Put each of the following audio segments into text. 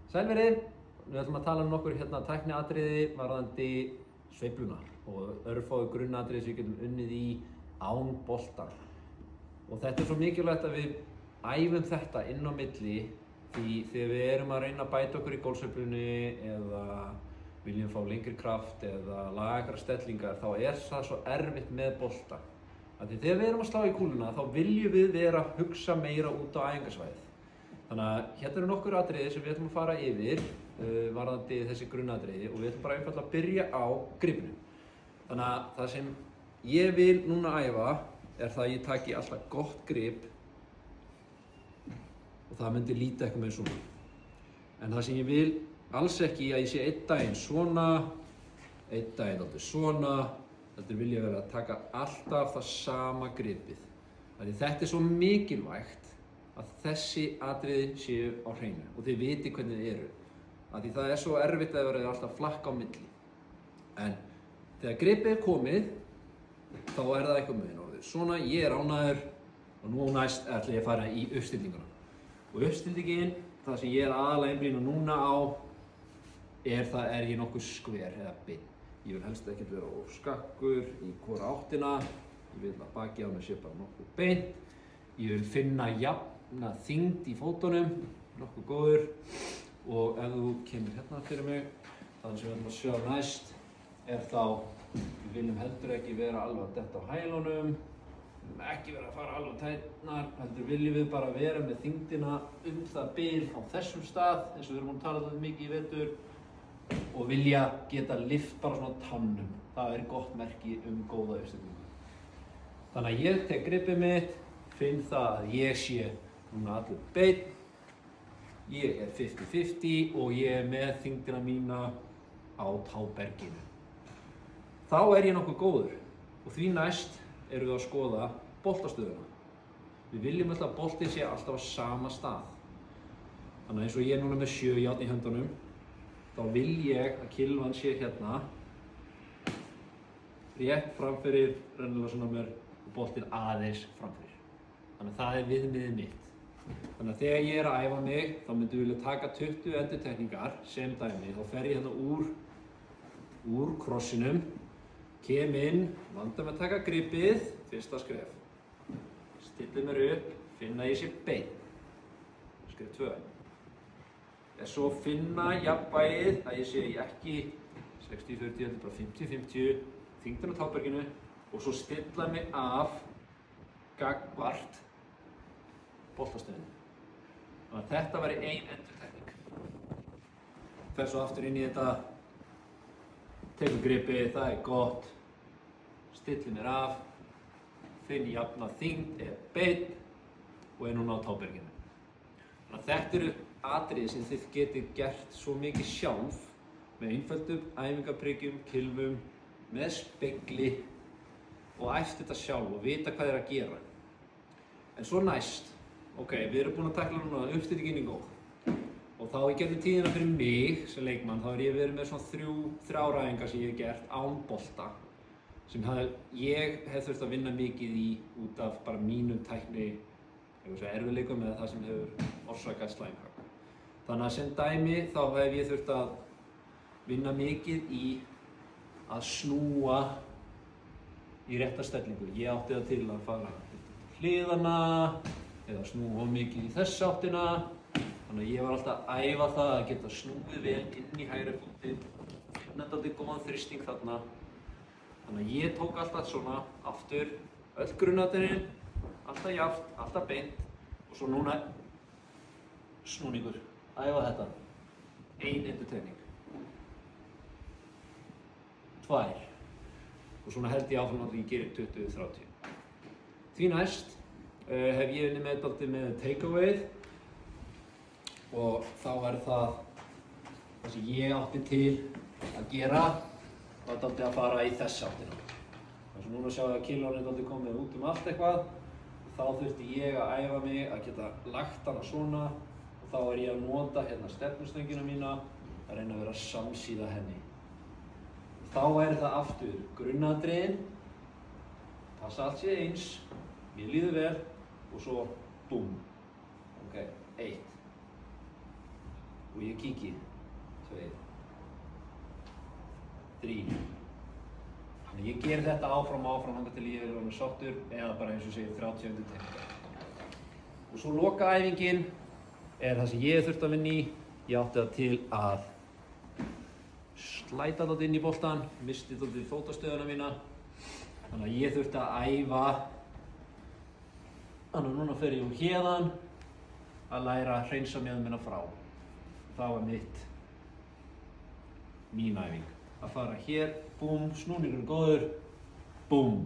Sælverið, við ætlum að tala um nokkur tækniatriði varðandi sveifluna og örfáu grunnatriði sem við getum unnið í án bolta. Og þetta er svo mikilvægt að við æfum þetta inn á milli því þegar við erum að reyna að bæta okkur í gólfsveiflunni eða viljum fá lengri kraft eða laga einhverjar stellingar þá er það svo erfitt með bolta. Því þegar við erum að slá í kúluna þá viljum við vera að hugsa meira út á æfingasvæðið. Þannig að hérna eru nokkur atriði sem við ætlum að fara yfir varðandi þessi grunnatriði og við ætlum bara einfaldlega að byrja á gripinu. Þannig að það sem ég vil núna æfa er það að ég taki alltaf gott grip og það myndi líta eitthvað með svona. En það sem ég vil alls ekki að ég sé einn daginn svona, einn daginn alltaf svona, þetta vil ég vera að taka alltaf það sama gripið. Þetta er svo mikilvægt að þessi atriði séu á hreinu og þið viti hvernig þið eru. Því það er svo erfitt að vera alltaf flakka á milli. En þegar gripið er komið, þá er það eitthvað með orðið. Svona, ég er ánægður og nú næst ætla ég að fara í uppstillinguna. Og uppstillingin, það sem ég er aðalega einblína núna á, er ég nokkuð skver eða beinn. Ég vil helst ekkert vera of skakkur í hvora áttina. Ég vil að bakið á mig sé bara nokkuð beint. Ég vil finna jafna þyngd í fótunum, nokkuð góður. Og ef þú kemur hérna fyrir mig, það sem við ætlum að sjá næst þá, við viljum heldur ekki vera alveg að detta á hælunum, við viljum ekki vera að fara alveg á tærnar, heldur viljum við bara vera með þyngdina það bil á þessum stað, eins og við erum búin að tala þetta mikið í vetur, og vilja geta lyft bara svona tannum. Það er gott merki góða uppstillingu. Þannig að ég tek gripið mitt, finn það að ég sé núna allur beinn, ég er 50-50 og ég er með þyngdina mína á táberginu. Þá er ég nokkuð góður og því næst erum við að skoða boltastöðuna. Við viljum alltaf að boltinn sé alltaf á sama stað. Þannig að eins og ég er núna með 7 járn í höndunum, þá vil ég að kilvan sé hérna rétt framfyrir rennilega svona mér og boltinn aðeins framfyrir. Þannig að það er viðmiðið mitt. Þannig að þegar ég er að æfa mig, þá myndi ég vilja taka 20 endurtekningar sem dæmi. Þá fer ég hérna úr krossinum, kem inn, vanda með að taka gripið, fyrsta skref. Stilli mér upp, finna ég sé beinn. Skref 2. Svo finna jafnvægið, að ég sé ekki 60-40, heldur bara 50-50, þyngdin á táberginu og svo stilla mig af gagnvart boltastöðinni. Þannig að þetta væri ein endurtekning. Fer svo aftur inn í þetta, tekur gripið, það er gott, stilli mér af, finn jafna þyngd eða beinn og er núna á táberginu. Þannig að þetta eru atriði sem þið getið gert svo mikið sjálf með einföldum æfingaprikkjum, kylfum, með spegli og æft þetta sjálf og vita hvað er að gera. En svo næst, við erum búin að takla núna uppstillingin í góð og þá í gegnum tíðina fyrir mig sem leikmann þá ég verið með svona 3 æfingar sem ég hef gert án bolta sem ég hef þurft að vinna mikið í út af bara mínum tækni erfiðleikum eða það sem hefur orsakað slæmhögg. Þannig að sem dæmi þá hef ég þurft að vinna mikið í að snúa í rétta stellingu. Ég átti það til að fara hliðana eða snúa mikið í þessa áttina. Þannig að ég var alltaf að æfa það að geta snúið vel inn í hægri fótinn, finna dálítið góðan þrýsting þarna. Þannig að ég tók alltaf svona aftur, öll grunnatriðin, alltaf jafnt, alltaf beint og svo núna snúningur, æfa þetta. 1 endurtekning. 2. Og svona held ég áfram að ég gerir 20-30. Því næst hef ég unnið með dálítið með takeawayð og þá er það sem ég átti til að gera var dálítið að fara í þessa áttina. Þannig að núna sjáum við að kilóin er dálítið komið út allt eitthvað og þá þurfti ég að æfa mig að geta lagt hana svona og þá er ég að nota hérna stefnustöngina mína að reyna að vera samsíða henni. Þá er það aftur grunnatriðin, passa allt sé eins, mér líður vel og svo búm. 1. og ég kíki 2, 3. Þannig ég ger þetta áfram þangað til ég orðinn sáttur eða bara eins og segir 30 undirtekningar. Og svo lokaæfingin það sem ég þurfti að vinna í. Ég átti það til að slæta þetta inn í boltann, misti þetta fótastöðuna mína. Þannig að ég þurfti að æfa. Þannig að núna fer ég héðan að læra að hreinsa mjöðum minna frá. Það var mín æfing. Að fara hér, búm, snúningurinn góður, búm,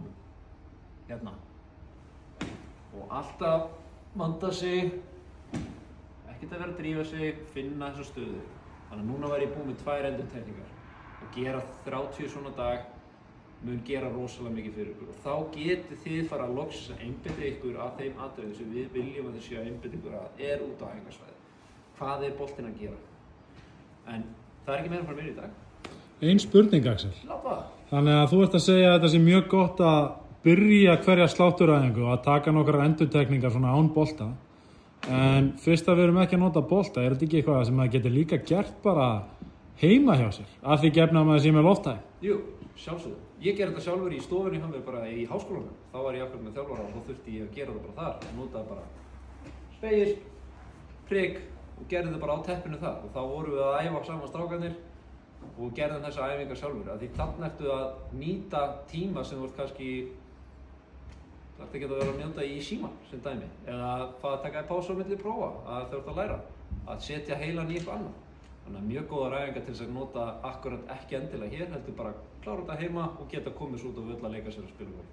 hérna. Og alltaf vanda sig, ekkert að vera að drífa sig, finna þessa stöðu. Þannig að núna var ég búinn með 2 endurtekningar. Að gera 30 svona dag mun gera rosalega mikið fyrir ykkur. Og þá getið þið fara að loksins að einbeita ykkur að þeim atriðum sem við viljum að þið séu að einbeita ykkur að út á æfingasvæði. Hvað boltinn að gera? En það ekki meira frá mér í dag. Ein spurning, Axel. Láta. Þannig að þú ert að segja að þetta sé mjög gott að byrja hverja slátturæfingu og að taka nokkrar endurtekningar svona án bolta. En fyrst að við erum ekki að nota bolta, þetta ekki eitthvað sem maður getur líka gert bara heima hjá sér? Að því gefna að maður sé með lofthæð? Jú, sjálfsögðu. Ég gerði þetta sjálfur í stofunni hjá mér bara í háskólanum. Þá var ég akkur með þjálfara og þá þurfti ég að gera þetta bara þar. Ég notaði bara spegil, prik og gerði þetta bara á teppinu þar. Og þá vorum við að æfa saman strákarnir og gerðum þessa æfingar sjálfur. Því þarna ertu að nýta tíma sem þú ert kannski það ert ekki að vera að njóta í síman sem dæmi. Eða að taka pásu á milli prófa að þú ert að læra. Að setja heilann í eitthvað annað. Þannig að mjög góðar æfingar til þess að nota akkurat ekki endilega hér, heldur bara klára þetta heima og geta komið svo út á völl að leika sér að spila golf.